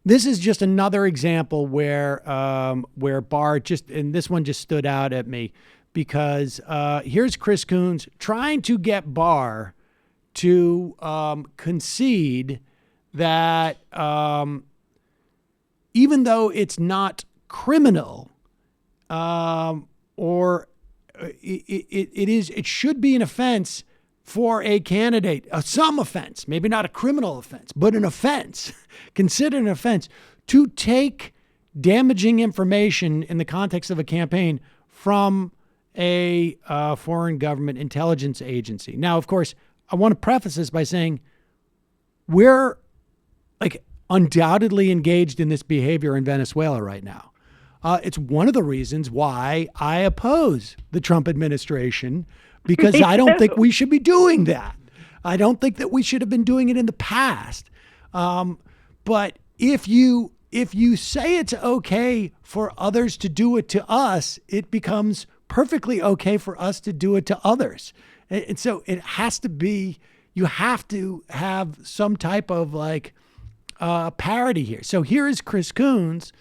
this is just another example where Barr and this one just stood out at me because here's Chris Coons trying to get Barr to concede that even though it's not criminal, or it should be an offense for a candidate, some offense, maybe not a criminal offense, but an offense, considered an offense, to take damaging information in the context of a campaign from a foreign government intelligence agency. Now, of course, I want to preface this by saying we're undoubtedly engaged in this behavior in Venezuela right now. It's one of the reasons why I oppose the Trump administration, because I don't think we should be doing that. I don't think that we should have been doing it in the past. But if you say it's okay for others to do it to us, it becomes perfectly okay for us to do it to others. And so it has to be, you have to have some type of parity here. So here is Chris Coons,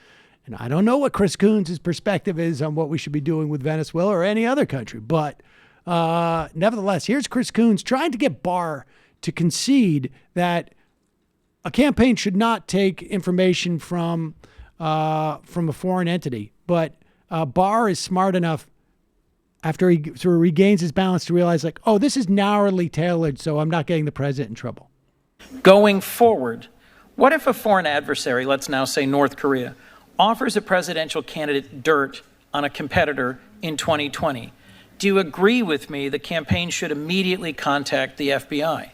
and I don't know what Chris Coons' perspective is on what we should be doing with Venezuela or any other country, but nevertheless, here's Chris Coons trying to get Barr to concede that a campaign should not take information from a foreign entity. But Barr is smart enough after he sort of regains his balance to realize this is narrowly tailored, so I'm not getting the president in trouble. Going forward, what if a foreign adversary, let's now say North Korea, offers a presidential candidate dirt on a competitor in 2020? Do you agree with me the campaign should immediately contact the FBI?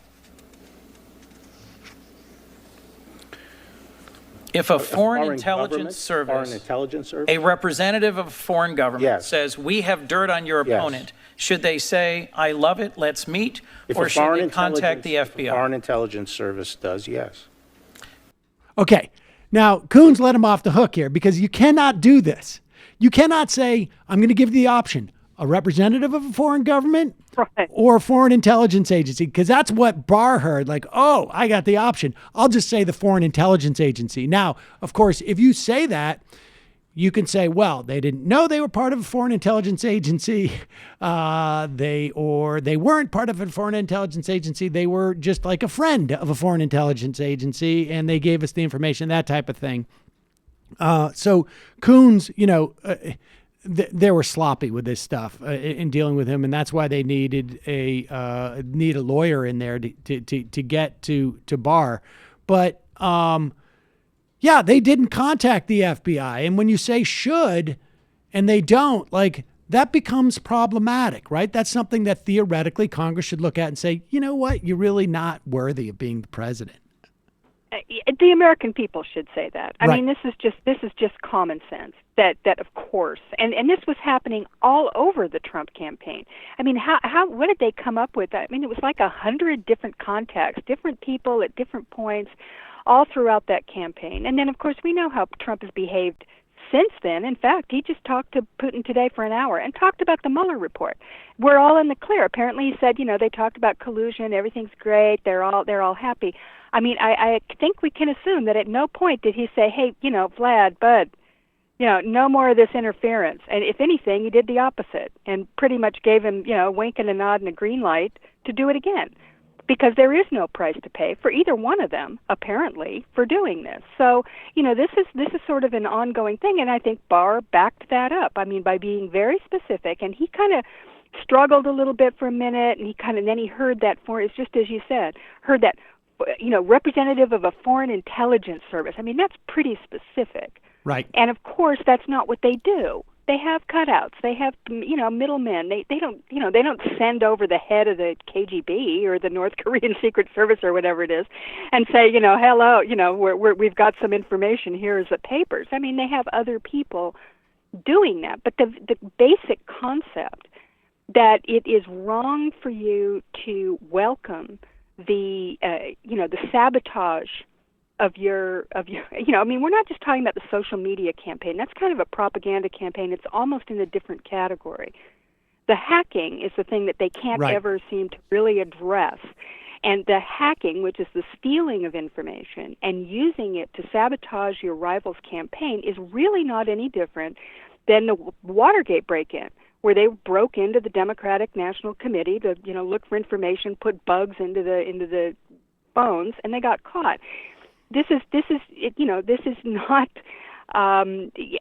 If a foreign intelligence service, a representative of a foreign government says, we have dirt on your opponent, should they say, I love it, let's meet, or should they contact the FBI? If a foreign intelligence service does, yes. Okay. Now, Coons let him off the hook here because you cannot do this. You cannot say, I'm going to give you the option, a representative of a foreign government or a foreign intelligence agency, because that's what Barr heard. I got the option. I'll just say the foreign intelligence agency. Now, of course, if you say that, you can say, well, they didn't know they were part of a foreign intelligence agency. They weren't part of a foreign intelligence agency. They were just like a friend of a foreign intelligence agency, and they gave us the information, that type of thing. So Coons, they were sloppy with this stuff in dealing with him, and that's why they needed a lawyer in there to get to Barr. But they didn't contact the FBI, and when you say should, and they don't, that becomes problematic, right? That's something that theoretically Congress should look at and say, you know what, you're really not worthy of being the president. The American people should say that. I Right. mean, this is just common sense. That of course, and this was happening all over the Trump campaign. I mean, what did they come up with? I mean, it was 100 different contacts, different people at different points, all throughout that campaign. And then, of course, we know how Trump has behaved since then. In fact, he just talked to Putin today for an hour and talked about the Mueller report. We're all in the clear. Apparently, he said, they talked about collusion, everything's great, they're all happy. I mean, I think we can assume that at no point did he say, hey, Vlad, bud, no more of this interference. And if anything, he did the opposite and pretty much gave him, a wink and a nod and a green light to do it again. Because there is no price to pay for either one of them, apparently, for doing this. So, this is sort of an ongoing thing, and I think Barr backed that up. I mean, by being very specific, and he kind of struggled a little bit for a minute, and then he heard that it's just as you said, heard that, representative of a foreign intelligence service. I mean, that's pretty specific. Right. And of course, that's not what they do. They have cutouts. They have, middlemen. They don't send over the head of the KGB or the North Korean Secret Service or whatever it is, and say, hello, we've got some information. Here's the papers. I mean, they have other people doing that. But the basic concept that it is wrong for you to welcome the sabotage of your I mean, we're not just talking about the social media campaign. That's kind of a propaganda campaign. It's almost in a different category. The hacking is the thing that they can't ever seem to really address. And the hacking, which is the stealing of information and using it to sabotage your rival's campaign, is really not any different than the Watergate break-in, where they broke into the Democratic National Committee to, look for information, put bugs into the phones, and they got caught. This is not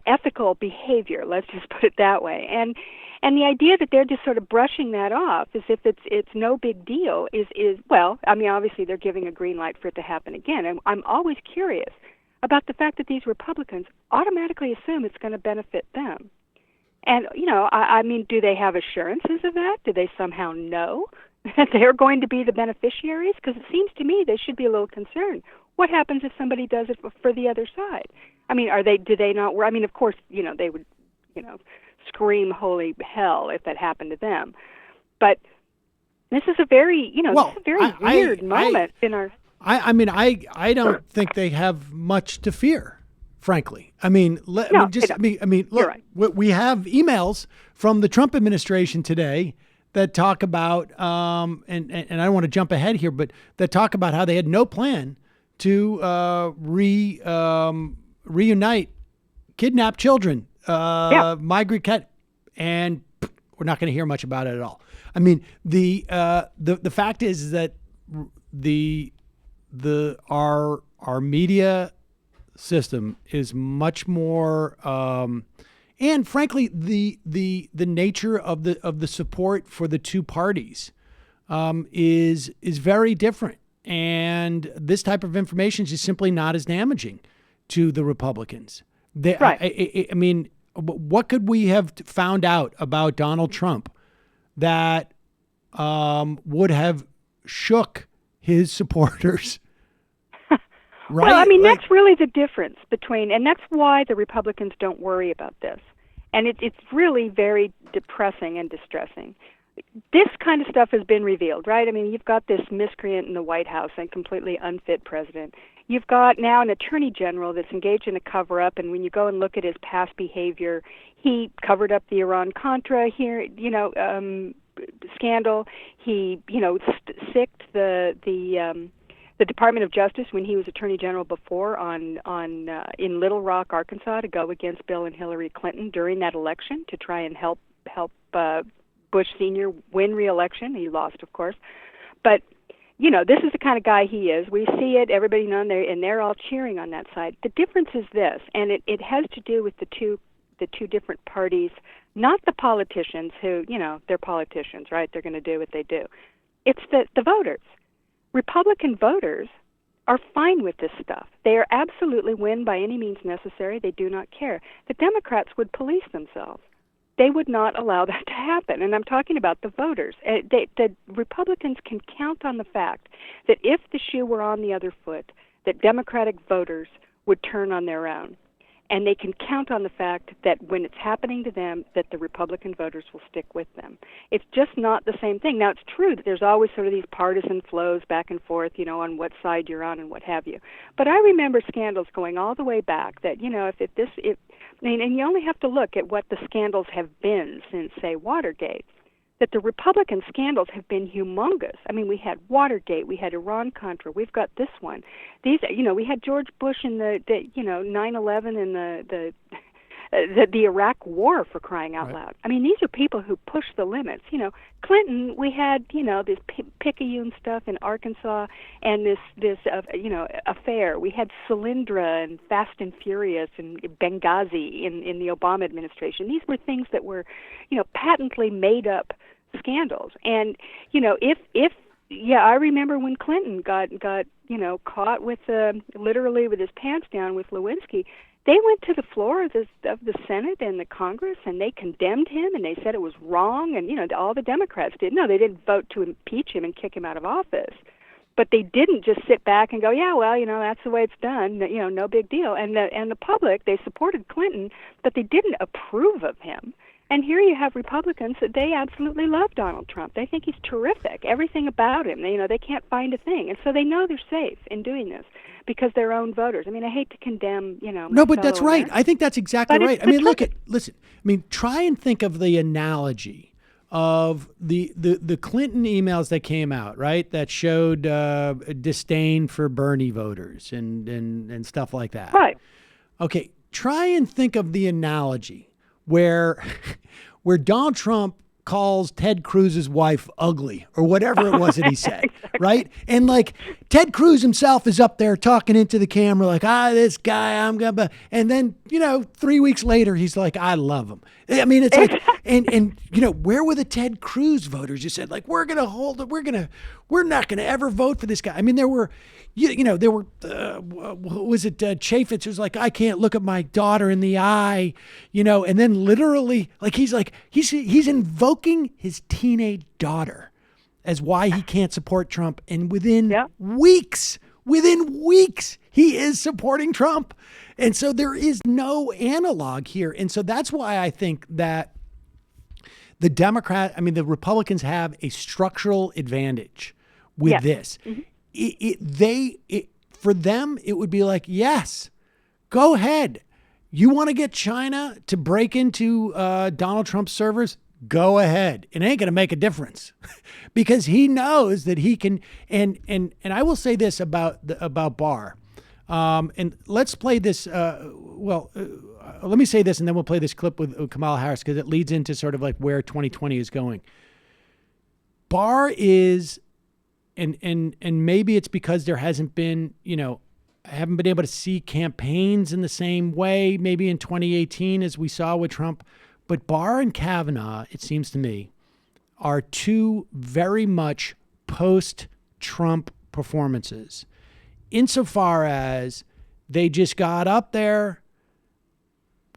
ethical behavior. Let's just put it that way. And the idea that they're just sort of brushing that off as if it's no big deal is well, I mean, obviously they're giving a green light for it to happen again. And I'm always curious about the fact that these Republicans automatically assume it's going to benefit them. And, I mean, do they have assurances of that? Do they somehow know that they're going to be the beneficiaries? Because it seems to me they should be a little concerned. What happens if somebody does it for the other side? I mean, do they not? I mean, of course, they would, scream holy hell if that happened to them. But this is a very, weird moment in our. I don't think they have much to fear, frankly. I mean, look, right. We have emails from the Trump administration today that talk about, and I don't want to jump ahead here, but that talk about how they had no plan to reunite kidnapped children, migrant cat, and we're not going to hear much about it at all. I mean, the fact is that our media system is much more, and frankly, the nature of the support for the two parties is very different. And this type of information is just simply not as damaging to the Republicans. Right. I mean, what could we have found out about Donald Trump that would have shook his supporters? Right? Well, I mean, that's really the difference between, and that's why the Republicans don't worry about this. And it's really very depressing and distressing. This kind of stuff has been revealed, right? I mean, you've got this miscreant in the White House and completely unfit president. You've got now an attorney general that's engaged in a cover-up, and when you go and look at his past behavior, he covered up the Iran-Contra scandal. He, sicked the Department of Justice when he was Attorney General before in Little Rock, Arkansas, to go against Bill and Hillary Clinton during that election to try and help Bush Sr. win re-election. He lost, of course. But, this is the kind of guy he is. We see it, everybody knows, and they're all cheering on that side. The difference is this, and it has to do with the two different parties, not the politicians who, they're politicians, right? They're going to do what they do. It's the voters. Republican voters are fine with this stuff. They are absolutely win by any means necessary. They do not care. The Democrats would police themselves. They would not allow that to happen. And I'm talking about the voters. The Republicans can count on the fact that if the shoe were on the other foot, that Democratic voters would turn on their own. And they can count on the fact that when it's happening to them, that the Republican voters will stick with them. It's just not the same thing. Now, it's true that there's always sort of these partisan flows back and forth, on what side you're on and what have you. But I remember scandals going all the way back that, and you only have to look at what the scandals have been since, say, Watergate, that the Republican scandals have been humongous. I mean, we had Watergate, we had Iran-Contra, we've got this one. These, we had George Bush in the 9/11 and the Iraq War, for crying out loud. I mean, these are people who push the limits. Clinton, we had, this Picayune stuff in Arkansas and this affair. We had Solyndra and Fast and Furious and Benghazi in the Obama administration. These were things that were, patently made up scandals. And, I remember when Clinton got caught with literally with his pants down with Lewinsky. They went to the floor of the Senate and the Congress, and they condemned him, and they said it was wrong, and, all the Democrats did. No, they didn't vote to impeach him and kick him out of office. But they didn't just sit back and go, yeah, well, that's the way it's done, no big deal. And the public, they supported Clinton, but they didn't approve of him. And here you have Republicans that they absolutely love Donald Trump. They think he's terrific, everything about him. They can't find a thing. And so they know they're safe in doing this because their own voters. I mean, I hate to condemn, No, but that's right. I think that's exactly right. I mean, listen. try and think of the analogy of the Clinton emails that came out, right? That showed disdain for Bernie voters and stuff like that. Right. Okay, try and think of the analogy where Donald Trump calls Ted Cruz's wife ugly or whatever it was that he said, exactly. Right? And like Ted Cruz himself is up there talking into the camera like, this guy, I'm gonna, and then, 3 weeks later, he's like, I love him. I mean, it's like, and where were the Ted Cruz voters? You said like, we're not gonna ever vote for this guy. I mean, there were, was it Chaffetz who's like, I can't look at my daughter in the eye, and then literally like, he's invoking his teenage daughter as why he can't support Trump. And within weeks, he is supporting Trump. And so there is no analog here. And so that's why I think that the Republicans have a structural advantage with this. Mm-hmm. For them, it would be like, yes, go ahead. You want to get China to break into Donald Trump's servers? Go ahead. It ain't going to make a difference because he knows that he can. And I will say this about Barr. And let's play this. Let me say this, and then we'll play this clip with Kamala Harris because it leads into sort of like where 2020 is going. Barr is, and maybe it's because there hasn't been, I haven't been able to see campaigns in the same way, maybe in 2018 as we saw with Trump. But Barr and Kavanaugh, it seems to me, are two very much post-Trump performances, insofar as they just got up there.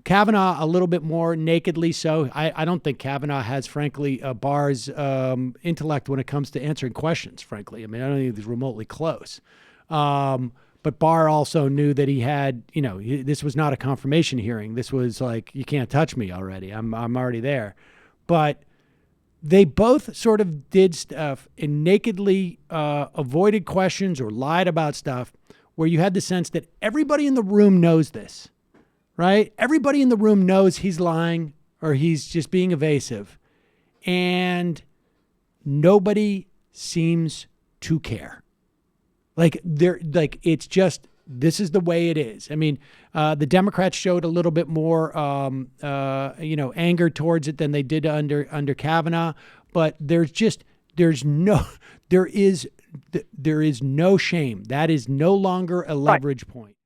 Kavanaugh a little bit more nakedly so. I don't think Kavanaugh has, frankly, Barr's intellect when it comes to answering questions, frankly. I mean, I don't think he's remotely close. But Barr also knew that he had, this was not a confirmation hearing. This was like, you can't touch me already. I'm already there. But they both sort of did stuff and nakedly avoided questions or lied about stuff where you had the sense that everybody in the room knows this, right? Everybody in the room knows he's lying or he's just being evasive. And nobody seems to care. It's just, this is the way it is. I mean, the Democrats showed a little bit more, anger towards it than they did under Kavanaugh. But there is no shame. That is no longer a leverage point.